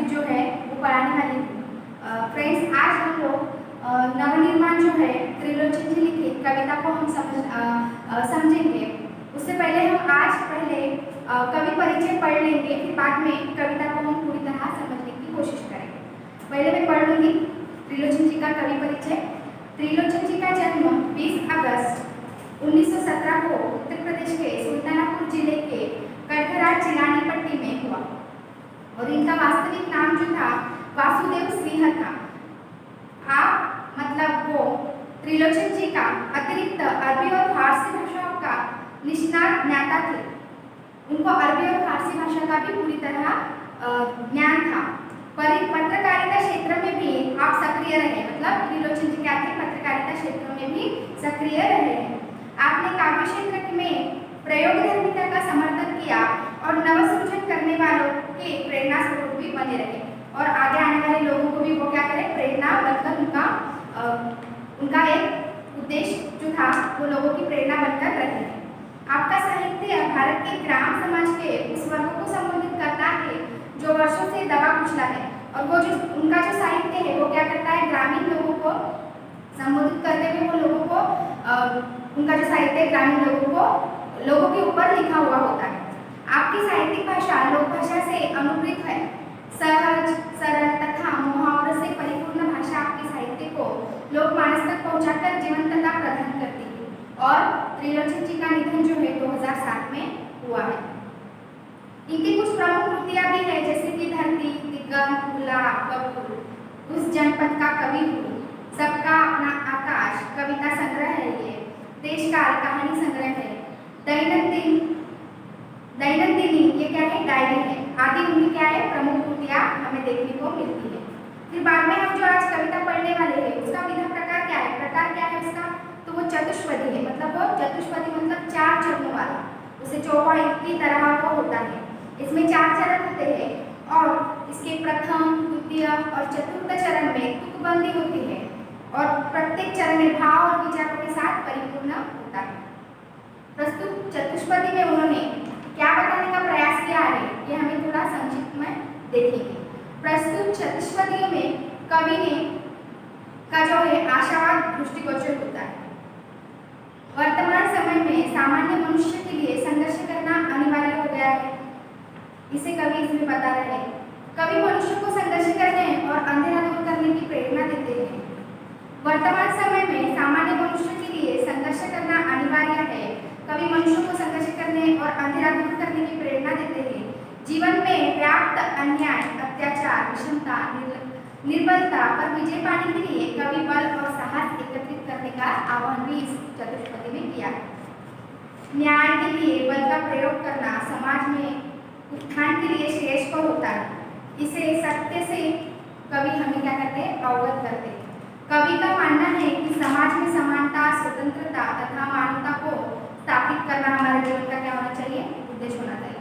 जो है वो पढ़ाने वाली हूँ। फ्रेंड्स, आज हम लोग नवनिर्माण जो है त्रिलोचन जी लिखित कविता को हम समझेंगे। उससे पहले हम आज कवि परिचय पढ़ लेंगे, फिर बाद में कविता को हम पूरी तरह समझने की कोशिश करेंगे। पहले मैं पढ़ लूँगी त्रिलोचन जी का कवि परिचय। त्रिलोचन जी का जन्म 20 अगस्त 1917 को उत्तर प्रदेश के सुल्तानपुर जिले के कड़खरा चिलानीपट्टी में हुआ और इनका वास्तविक नाम जो था वासुदेव सिंह था। आप मतलब वो त्रिलोचन जी का अतिरिक्त अरबी और फारसी भाषाओं का निष्णात ज्ञाता थे। उनको अरबी और फारसी भाषा का भी पूरी तरह ज्ञान था। पत्रकारिता क्षेत्र में भी आप सक्रिय रहे, मतलब त्रिलोचन जी क्या थे, पत्रकारिता क्षेत्र में भी सक्रिय रहे हैं। आपने काव्य क्षेत्र में प्रयोगधर्मिता का समर्थन किया और नवसृजन करने वालों के प्रेरणा स्रोत भी बने रहे और आगे आने वाले लोगों को भी वो क्या करें, प्रेरणा बनकर उनका एक उद्देश्य जो था वो लोगों की प्रेरणा बनकर रहे। आपका साहित्य भारत के ग्राम समाज के उस वर्ग को संबोधित करता है जो वर्षों से दबा कुचला है, और वो जो उनका जो साहित्य है वो क्या करता है, ग्रामीण लोगों को संबोधित करते हुए वो लोगों को उनका जो साहित्य ग्रामीण लोगों के ऊपर लिखा हुआ होता है। आपकी साहित्यिक भाषा लोक भाषा से अनुप्रित है। सहज, सरल तथा मुहावरों से परिपूर्ण भाषा आपके साहित्य को लोकमानस तक पहुंचाकर जीवंतता प्रदान करती है। और त्रिलोचन जी का निधन जो है 2007 में हुआ है। इनकी कुछ प्रमुख कृतियां भी है, जैसे कि धरती, दिगंत, गुलाब, बबूल, उस जनपद का कवि हूँ, सबका अपना आकाश कविता संग्रह है, ये देशकाल कहानी संग्रह है, दैनंदिनी ये क्या है, डायरी है आदि। उनकी क्या है, प्रमुख कृतियां हमें देखने को मिलती है। फिर बाद में हम जो आज कविता पढ़ने वाले हैं उसका विधा प्रकार क्या है, प्रकार क्या है उसका, तो वो चतुष्पदी है। मतलब वो चतुष्पदी मतलब 4 चरणों वाला, उसे चौपाई की तरह वो होता है। इसमें 4 चरण होते हैं और इसके प्रथम, द्वितीय और चतुर्थ चरण में तुकबंदी होती है और प्रत्येक चरण में भाव और विचारों के साथ परिपूर्ण होता है। प्रस्तुत चतुष्पदी में उन्होंने क्या बताने का प्रयास किया है, ये हमें थोड़ा संक्षिप्त में देखेंगे। प्रस्तुत चतुष्पदियों में कवि ने का जो है आशावाद दृष्टिगोचर होता है। वर्तमान समय में सामान्य मनुष्य के लिए संघर्ष करना अनिवार्य हो गया है, इसे कवि इसमें बता रहे हैं। कवि मनुष्य को संघर्ष करने और अंधेरा दूर करने की प्रेरणा देते हैं। वर्तमान समय में सामान्य मनुष्य के लिए संघर्ष करना अनिवार्य है। कवि मनुष्य को संघर्ष करने और अंधेरा दूर करने की प्रेरणा देते हैं। जीवन में व्याप्त अन्याय, अत्याचार, विषमता, निर्बलता पर विजय पाने के लिए कवि बल और साहस एकत्रित करने का आह्वान भी इस चतुष्पदी में किया है। न्याय के लिए बल का प्रयोग करना समाज में उत्थान के लिए श्रेयस्कर होता है। इसे सत्य से कवि हमें क्या करते हैं, अवगत करते हैं। कवि का मानना है कि समाज में समानता, स्वतंत्रता तथा मानवता को स्थापित करना हमारे जीवन का क्या होना चाहिए, उद्देश्य होना चाहिए।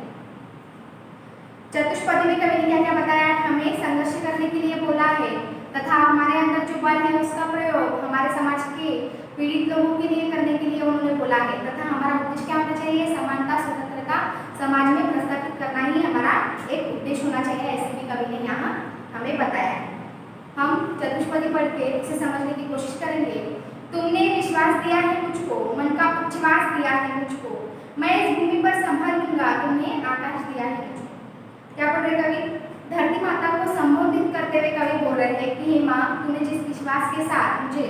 चतुष्पदी में कवि ने क्या क्या बताया, हमें संघर्ष करने के लिए बोला है तथा हमारे अंदर जो बल है उसका प्रयोग हमारे समाज के पीड़ित लोगों के लिए करने के लिए उन्होंने बोला है तथा हमारा उद्देश्य क्या होना चाहिए, समानता, स्वतंत्रता समाज में प्रस्थापित करना ही हमारा एक उद्देश्य होना चाहिए। ऐसे भी कवि ने यहाँ हमें बताया है। हम चतुष्पदी पढ़ के इसे समझने की कोशिश करेंगे। तुमने विश्वास दिया है मुझको, मन का उच्छ्वास दिया है मुझको, मैं इस भूमि पर संभल लूंगा, तुमने आकाश दिया है मुझको। क्या पढ़ रहे कवि, धरती माता को संबोधित करते हुए कवि बोल रहे हैं कि हे माँ, तूने जिस विश्वास के साथ मुझे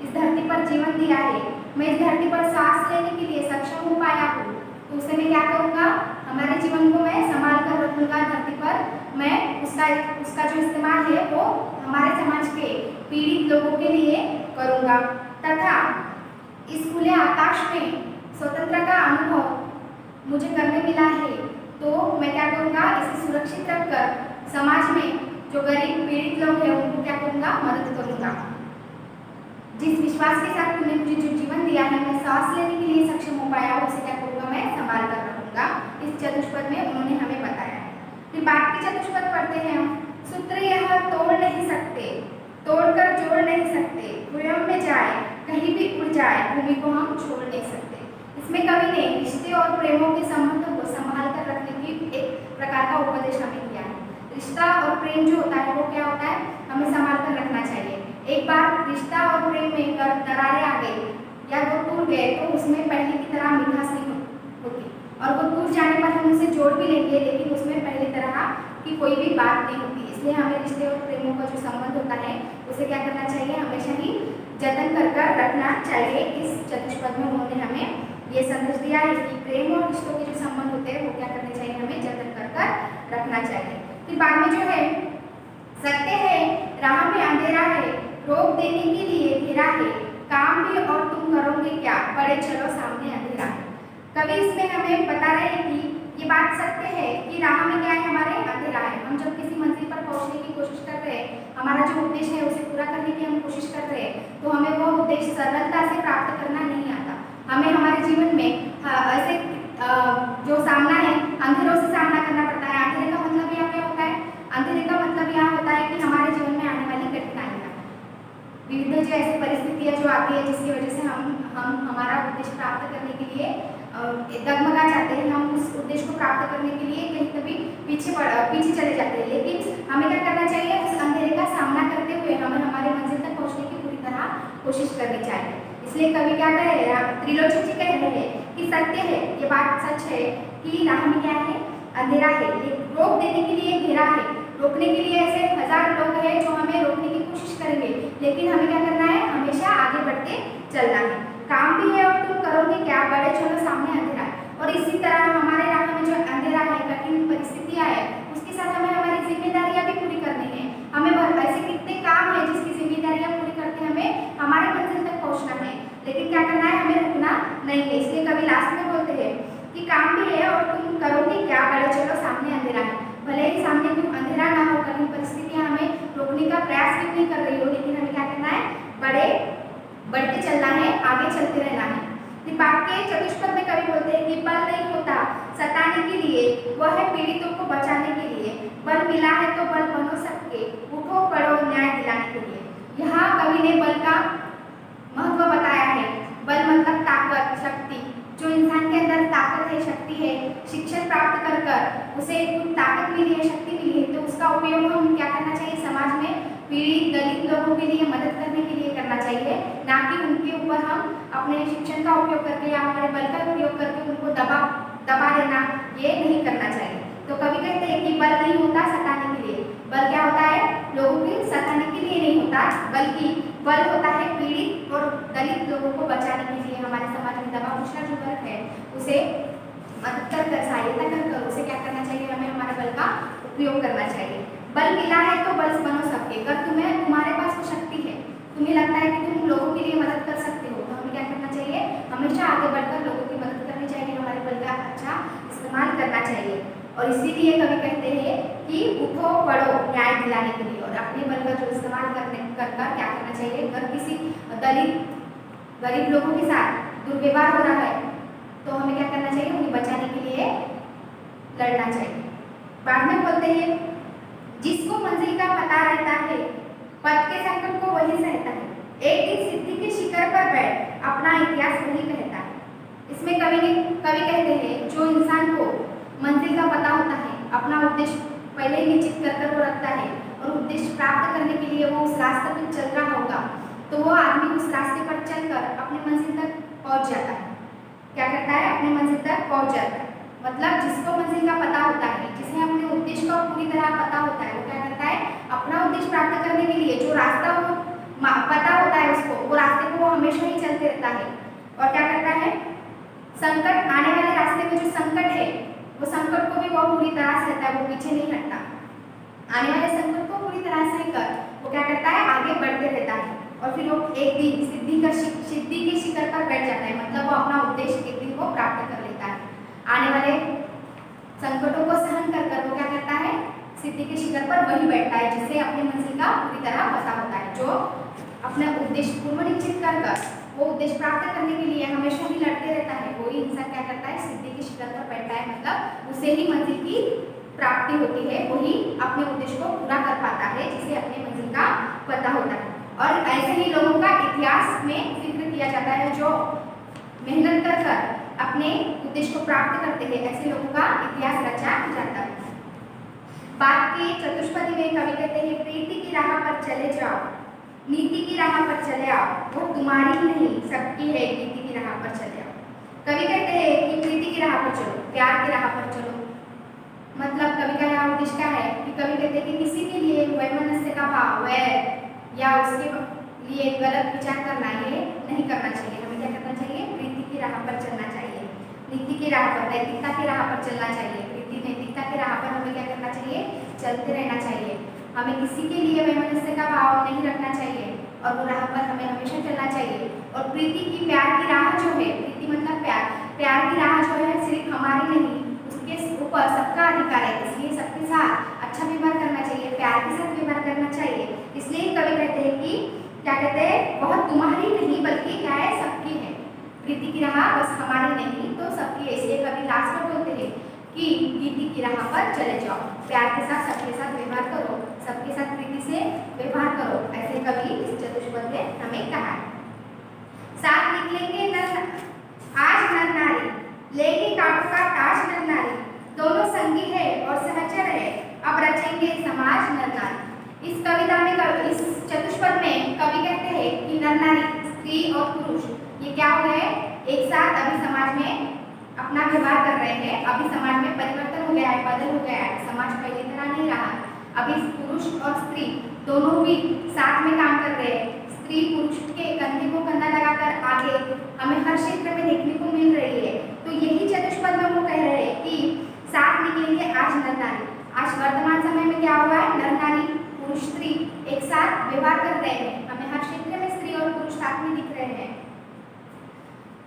इस धरती पर जीवन दिया है, मैं इस धरती पर सांस लेने के लिए सक्षम हो पाया हूँ, तो उसे मैं क्या करूँगा, हमारे जीवन को मैं संभाल कर रखूँगा। धरती पर मैं उसका जो इस्तेमाल है वो हमारे समाज के पीड़ित लोगों के लिए करूँगा तथा इस खुले आकाश में स्वतंत्रता का अनुभव मुझे करने मिला है, तो मैं क्या करूँगा, इसे सुरक्षित रखकर समाज में जो गरीब पीड़ित लोग हैं उनको क्या करूँगा, मदद करूँगा। जिस विश्वास के साथ तुमने मुझे जो जीवन दिया है, मैं सांस लेने के लिए सक्षम हो पाया, उसे क्या करूँगा, मैं संभाल कर रखूँगा। इस चतुष्पद में उन्होंने हमें बताया है। फिर बाकी चतुष्पद पढ़ते हैं हम। सूत्र यह तोड़ नहीं सकते, तोड़कर जोड़ नहीं सकते, स्वयं में जाए कहीं भी उड़ जाए, भूमि को हम छोड़ नहीं सकते। इसमें कवि ने रिश्ते और प्रेमों के संबंधों को संभाल कर रखने की एक प्रकार का उपदेश हमें किया है। रिश्ता और प्रेम जो होता है वो क्या होता है, हमें संभाल कर रखना चाहिए। एक बार रिश्ता और प्रेम में दरारें आ गई या वो टूट गए तो उसमें पहले की तरह मिठास नहीं होती, और वो टूट जाने पर हम उसे जोड़ भी लेंगे लेकिन उसमें पहले तरह की कोई भी बात नहीं होती। इसलिए हमें रिश्ते और प्रेमों का जो संबंध होता है उसे क्या करना चाहिए, हमेशा ही जतन कर रखना चाहिए। इस चतुष्पद में उन्होंने हमें ये संदेश दिया है कि प्रेम और रिश्तों के जो संबंध होते हैं वो क्या करने चाहिए, हमें जतन कर रखना चाहिए। फिर बाद में जो है, सत्य है राह में अंधेरा है, रोक देने के लिए घेरा है, काम भी और तुम करोगे क्या, बड़े चलो सामने अंधेरा है। कवि इसमें हमें बता रहे हैं कि ये बात सत्य है कि राह में क्या है, हमारे अंधेरा है। हम जब किसी मंजिल पर पहुंचने की कोशिश कर रहे हैं, हमारा जो उद्देश्य है उसे पूरा करने की हम कोशिश कर रहे हैं, तो हमें वो उद्देश्य सरलता से प्राप्त करना नहीं आता। हमें हमारे जीवन में ऐसे जो सामना है अंधेरों से सामना करना पड़ता है। अंधेरे का मतलब यहाँ क्या होता है, अंधेरे का मतलब यहाँ होता है कि हमारे जीवन में आने वाली कठिनाइयाँ, विविध जो ऐसी परिस्थितियाँ जो आती है जिसकी वजह से हम हमारा उद्देश्य प्राप्त करने के लिए डगमगा जाते हैं, हम उस उद्देश्य को प्राप्त करने के लिए कहीं कभी पीछे चले जाते हैं। लेकिन हमें क्या करना चाहिए, उस अंधेरे का सामना करते हुए हमें हमारे मंजिल तक पहुंचने की पूरी तरह कोशिश करनी चाहिए। इसलिए कवि क्या कह रहे हैं, त्रिलोचन जी कह रहे हैं कि सत्य है, ये बात सच है कि राह में क्या है, अंधेरा है, रोक देने के लिए घेरा है। रोकने के लिए ऐसे 1000 लोग हैं जो हमें रोकने की कोशिश करेंगे, लेकिन हमें क्या करना है, हमेशा आगे बढ़ते चलना है। काम भी है और तुम करोगे क्या, बड़े चलो सामने अंधेरा है। और इसी तरह हमारे राह में जो अंधेरा है, कठिन परिस्थितियाँ है, उसके साथ हमें हमारी जिम्मेदारियाँ भी पूरी करनी है। हमें ऐसे कितने काम है जिसकी जिम्मेदारियाँ पूरी करके हमें हमारे मंजिल तक पहुँचना है, लेकिन क्या करना है, हमें रुकना नहीं है। इसलिए कभी लास्ट में बोलते हैं कि काम भी है और तुम करोगे क्या, बड़े चलो सामने अंधेरा है। भले ही सामने क्यों अंधेरा ना हो, कठिन परिस्थितियाँ हमें रोकने का प्रयास क्यों नहीं कर रही हो, लेकिन हमें क्या करना है, बढ़ते चलना है, आगे चलते रहना है। बात के चतुष्पद में कवि बोलते हैं कि बल नहीं होता सताने के लिए, वह है पीड़ितों को बचाने के लिए, बल मिला है तो बल बनो सबके, उठो पढ़ो न्याय दिलाने के लिए। यहाँ कवि ने बल का महत्व बताया है। बल मतलब ताकत, शक्ति। जो इंसान के अंदर ताकत है, शक्ति है, शिक्षण प्राप्त कर उसे कुछ ताकत मिली है, शक्ति मिली है, तो उसका उपयोग हम क्या करना चाहिए, समाज में पीड़ित दलित लोगों के लिए मदद करने के लिए करना चाहिए, ना कि उनके ऊपर हम अपने शिक्षण का उपयोग करके या हमारे बल का उपयोग करके उनको दबा देना, ये नहीं करना चाहिए। तो कभी कहते हैं कि बल नहीं होता सताने के लिए। बल क्या होता है, लोगों को सताने के लिए नहीं होता, बल्कि बल होता है पीड़ित और दलित लोगों को बचाने के लिए। हमारे समाज में दबा कुचला जो वर्ग है उसे मदद कर सहायता कर उसे क्या करना चाहिए, हमें हमारे बल का उपयोग करना चाहिए। बल मिला है तो बल बनो सबके। अगर तुम्हारे पास वो शक्ति है, तुम्हें लगता है कि तुम लोगों के लिए मदद कर सकते हो, तो हमें क्या करना चाहिए, हमेशा आगे बढ़कर लोगों की मदद करनी चाहिए, हमारे बल का अच्छा इस्तेमाल करना चाहिए। और इसीलिए कवि कहते हैं कि उठो पढ़ो न्याय दिलाने के लिए, और अपने बल का जो इस्तेमाल कर क्या करना चाहिए, अगर किसी दलित गरीब लोगों के साथ दुर्व्यवहार हो रहा है तो हमें क्या करना चाहिए, उन्हें बचाने के लिए लड़ना चाहिए। बाद में बोलते हैं जिसको मंजिल का पता रहता है, पद के संकट को वही सहता है, एक दिन सिद्धि के शिखर पर बैठ अपना इतिहास वही कहता है। इसमें कवि कहते हैं जो इंसान को मंजिल का पता होता है, अपना उद्देश्य पहले ही निश्चित कर वो रखता है और उद्देश्य प्राप्त करने के लिए वो उस रास्ते पर चल रहा होगा, तो वो आदमी उस रास्ते पर चलकर अपने मंजिल तक पहुंच जाता है। क्या करता है, अपने मंजिल तक पहुंच जाता है। मतलब जिसको मंजिल का पता होता है, जिसे अपने उद्देश्य का पूरी तरह पता होता है, वो क्या करता है, अपना उद्देश्य प्राप्त करने के लिए जो रास्ता वो पता होता है उसको, वो रास्ते को वो हमेशा ही चलते रहता है। और क्या करता है, संकट आने वाले रास्ते में जो संकट है वो संकट को भी वो पूरी तरह से रहता है, वो पीछे नहीं हटता। आने वाले संकट को पूरी तरह से कर वो क्या करता है, आगे बढ़ते रहता है। और फिर वो एक दिन सिद्धि के शिखर पर बैठ जाता है, मतलब वो अपना उद्देश्य एक दिन वो प्राप्त कर लेता है। आने वाले संकटों को सहन कर वो क्या करता है, सिद्धि के शिखर पर वही बैठता है जिसे अपने मंजिल का पूरी तरह पता होता है, जो अपना उद्देश्य पूर्व निश्चित कर वो उद्देश्य प्राप्त करने के लिए हमेशा ही लड़ते रहता है, वही इंसान क्या करता है, सिद्धि के शिखर पर बैठता है, मतलब उसे ही मंजिल की प्राप्ति होती है, वही अपने उद्देश्य को पूरा कर पाता है जिसे अपने मंजिल का पता होता है। और ऐसे ही लोगों का इतिहास में जिक्र किया जाता है जो मेहनत कर अपने उद्देश्य को प्राप्त करते हैं, ऐसे लोगों का इतिहास रचा जाता है। बात के चतुष्पदी में कवि कहते हैं प्रीति की राह पर चले जाओ, नीति की राह पर चले आओ, वो तुम्हारी नहीं सबकी है, नीति की राह पर चले आओ। कवि कहते हैं कि प्रीति की राह पर चलो, प्यार की राह पर चलो। मतलब कवि का यहाँ उद्देश्य क्या है कि कवि कहते हैं कि किसी के लिए वैमनस्य का भाव, वैर या उसके लिए गलत विचार करना ये नहीं करना चाहिए। हमें क्या करना चाहिए? प्रीति की राह पर चलना चाहिए, नीति की राह पर, नैतिकता की राह पर चलना चाहिए। प्रीति नैतिकता की राह पर हमें क्या करना चाहिए? चलते रहना चाहिए। हमें किसी के लिए वैमनस्य का भाव नहीं रखना चाहिए और वो राह पर हमें हमेशा चलना चाहिए। और प्रीति की, प्यार की राह जो है, प्रीति मतलब प्यार, प्यार की राह जो है सिर्फ हमारी नहीं, उसके ऊपर सबका अधिकार है। इसलिए सबके साथ अच्छा व्यवहार करना चाहिए, प्यार के साथ व्यवहार करना चाहिए। इसलिए कवि कहते हैं कि क्या कहते हैं, बहुत तुम्हारी नहीं बल्कि क्या है, सबकी है। प्रीति की राह बस हमारी नहीं तो सबकी है। इसलिए कवि लास्ट में बोलते हैं कि नीति की राह पर चले जाओ, प्यार के साथ सबके साथ व्यवहार करो, सबके साथ प्रीति से व्यवहार करो। ऐसे कवि इस चतुष्पद में हमें कहा है। साथ निकलेंगे आज नर नारी, लेंगे कांटों का ताज नर नारी, दोनों संगी है और सहचर है, अब रचेंगे समाज नर नारी। इस कविता में इस चतुष्पद में कवि कहते हैं कि नर नारी, स्त्री और पुरुष ये क्या हो गए, एक साथ अभी समाज में अपना व्यवहार कर रहे हैं। अभी समाज में परिवर्तन हो गया है, बदल हो गया है, समाज पहले तरह नहीं रहा। अभी पुरुष और स्त्री दोनों भी साथ में काम कर रहे हैं। स्त्री पुरुष के कंधे को कंधा लगाकर आगे हमें हर क्षेत्र में देखने को मिल रही है। तो यही चतुष्पद में वो कह रहे हैं कि साथ निकलेंगे आज नर नारी। आज वर्तमान समय में क्या हुआ है, नर नारी पुरुष स्त्री एक साथ व्यवहार कर रहे हैं। हमें हर क्षेत्र में स्त्री और पुरुष साथ में दिख रहे हैं।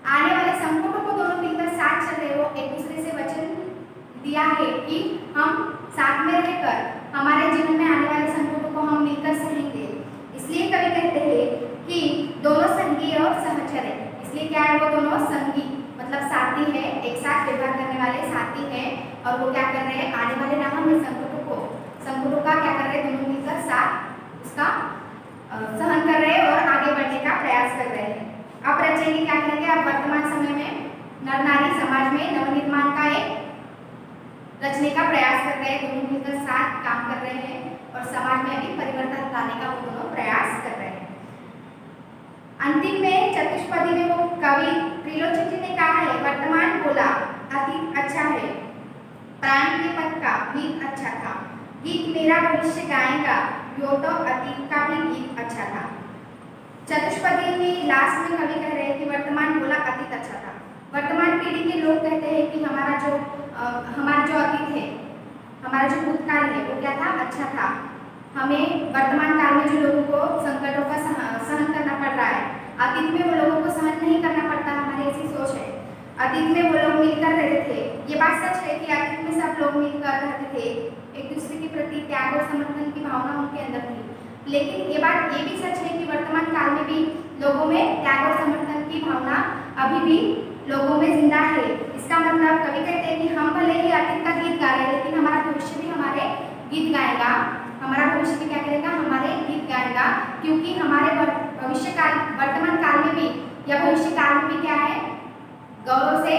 आने वाले संकटों को दोनों मिलकर साथ चल रहे हो, एक दूसरे से वचन दिया है कि हम साथ में रहकर हमारे जीवन में आने वाले संकटों को हम मिलकर सहेंगे। इसलिए कवि कहते हैं कि दोनों संगी और सहचर है। इसलिए क्या है, वो दोनों संगी मतलब साथी है, एक साथ व्यवहार करने वाले साथी हैं। और वो क्या कर रहे हैं, आने वाले राह में संकटों का क्या कर रहे हैं, दोनों मिलकर साथ उसका सहन कर रहे हैं और आगे बढ़ने का प्रयास कर रहे हैं। अब रचेंगे क्या करेंगे, अब वर्तमान समय में नर नारी समाज में नवनिर्माण का एक रचने का प्रयास कर रहे हैं। दोनों मिलकर साथ काम कर रहे हैं और समाज में भी परिवर्तन लाने का वो दोनों प्रयास कर रहे हैं। अंतिम में चतुष्पदी में वो कवि त्रिलोचन जी ने कहा है, वर्तमान बोला अतीत अच्छा है, प्राण के पद का गीत अच्छा था, गीत मेरा भविष्य गाएगा, यो तो अतीत का भी गीत अच्छा था। चतुष्पदी में लास्ट में कवि कह रहे हैं कि वर्तमान बोला अतीत अच्छा था। वर्तमान पीढ़ी के लोग कहते हैं कि हमारा जो अतीत है, हमारा जो भूतकाल है वो क्या था, अच्छा था। हमें वर्तमान काल में जो लोगों को संकटों का सहन करना पड़ रहा है, अतीत में वो लोगों को सहन नहीं करना पड़ता, हमारी ऐसी सोच है। अतीत में वो लोग मिलकर रहते थे। ये बात सच है कि अतीत में सब लोग मिलकर रहते थे, एक दूसरे के प्रति त्याग और समर्थन की भावना उनके अंदर थी। लेकिन ये बात ये भी सच है कि वर्तमान काल में भी लोगों में त्याग और समर्थन की भावना अभी भी लोगों में जिंदा है। इसका मतलब कवि कहते हैं कि हम भले ही अतीत का गीत गा रहे हैं, लेकिन हमारा भविष्य भी हमारे गीत गाएगा, हमारा भविष्य भी क्या करेगा, हमारे गीत गाएगा। क्योंकि हमारे भविष्य काल, वर्तमान काल में भी या भविष्य काल में भी क्या है, गौरव से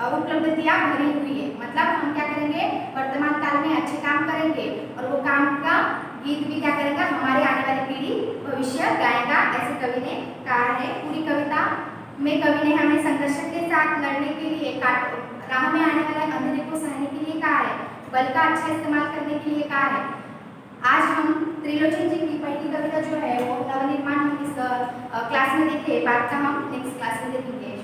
उपलब्धियां भरी हुई है। मतलब हम क्या करेंगे, वर्तमान काल में अच्छे काम करेंगे और वो काम का गीत भी क्या करेगा, हमारे आने वाली पीढ़ी भविष्य गाएगा। ऐसे कवि ने कहा है। पूरी कविता में कवि ने हमें संघर्ष के साथ लड़ने के लिए, राह में आने वाले अंधेरे को सहने के लिए कहा है, बल का अच्छा इस्तेमाल करने के लिए कहा है। आज हम त्रिलोचन जी की पहली कविता जो है वो नवनिर्माण हम इस क्लास में देखे, बाद का हम नेक्स्ट क्लास में देखेंगे।